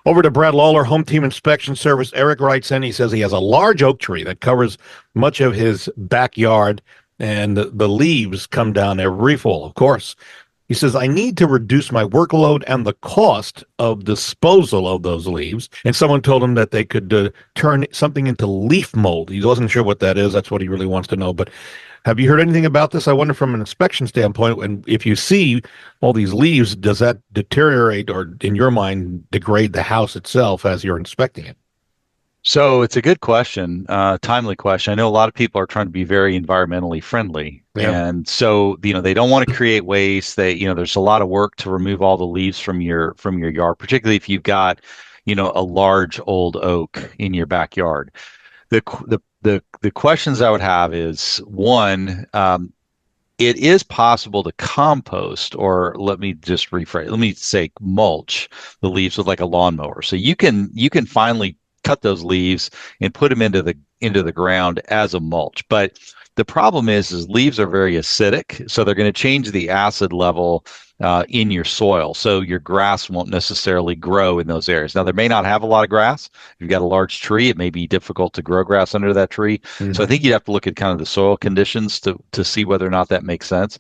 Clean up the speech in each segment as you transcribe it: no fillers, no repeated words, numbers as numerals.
Over to Brad Lawler, Home Team Inspection Service. Eric writes in, he says he has a large oak tree that covers much of his backyard, and the leaves come down every fall, of course. He says, I need to reduce my workload and the cost of disposal of those leaves. And someone told him that they could turn something into leaf mold. He wasn't sure what that is. That's what he really wants to know. But have you heard anything about this? I wonder from an inspection standpoint, and if you see all these leaves, does that deteriorate or, in your mind, degrade the house itself as you're inspecting it? So it's a good question, timely question. I know a lot of people are trying to be very environmentally friendly. Yeah. And so, they don't want to create waste. There's a lot of work to remove all the leaves from your yard, particularly if you've got, a large old oak in your backyard. The questions I would have is one, it is possible to compost, or let me just rephrase, let me say mulch the leaves with like a lawnmower. So you can finally cut those leaves and put them into the ground as a mulch. But the problem is leaves are very acidic, so they're going to change the acid level in your soil. So your grass won't necessarily grow in those areas. Now, there may not have a lot of grass. If you've got a large tree, it may be difficult to grow grass under that tree. So I Mhm. think you'd have to look at kind of the soil conditions to see whether or not that makes sense.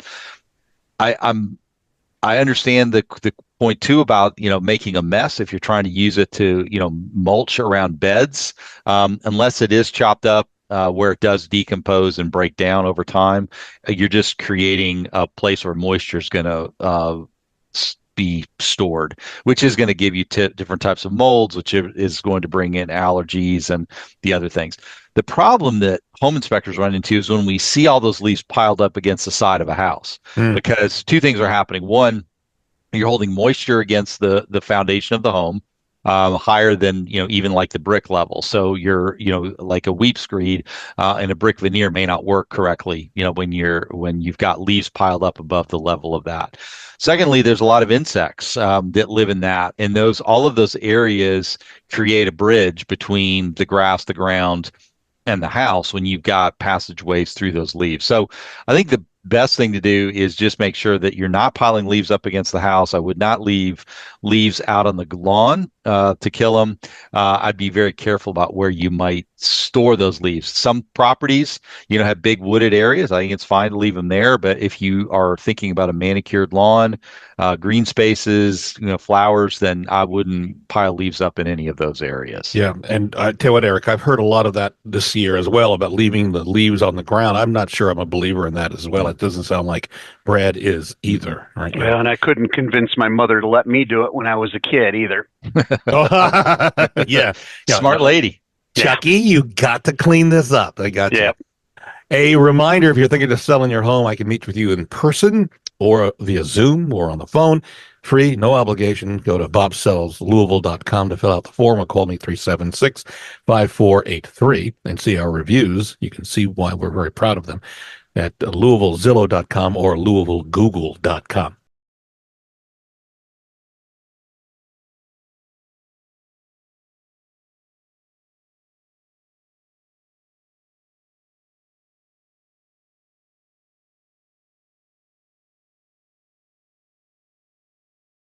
I understand the point too about making a mess if you're trying to use it to mulch around beds, unless it is chopped up where it does decompose and break down over time. You're just creating a place where moisture is going to be stored, which is going to give you different types of molds, which is going to bring in allergies and the other things. The problem that home inspectors run into is when we see all those leaves piled up against the side of a house, Mm. because two things are happening. One, you're holding moisture against the foundation of the home, higher than even like the brick level. So you're like a weep screed and a brick veneer may not work correctly. When you've got leaves piled up above the level of that. Secondly, there's a lot of insects that live in that, and all of those areas create a bridge between the grass, the ground, and the house when you've got passageways through those leaves. So I think the best thing to do is just make sure that you're not piling leaves up against the house. I would not leave leaves out on the lawn to kill them. I'd be very careful about where you might store those leaves. Some properties, have big wooded areas. I think it's fine to leave them there. But if you are thinking about a manicured lawn, green spaces, flowers, then I wouldn't pile leaves up in any of those areas. Yeah, and I tell you what, Eric, I've heard a lot of that this year as well about leaving the leaves on the ground. I'm not sure I'm a believer in that as well. It doesn't sound like Brad is either, right? Yeah. Well, and I couldn't convince my mother to let me do it when I was a kid either. Oh, yeah, yeah. Smart lady. Chucky, you got to clean this up. I got you. Yeah. A reminder, if you're thinking of selling your home, I can meet with you in person or via Zoom or on the phone. Free, no obligation. Go to bobsellslouisville.com to fill out the form or call me 376-5483 and see our reviews. You can see why we're very proud of them at louisvillezillow.com or louisvillegoogle.com.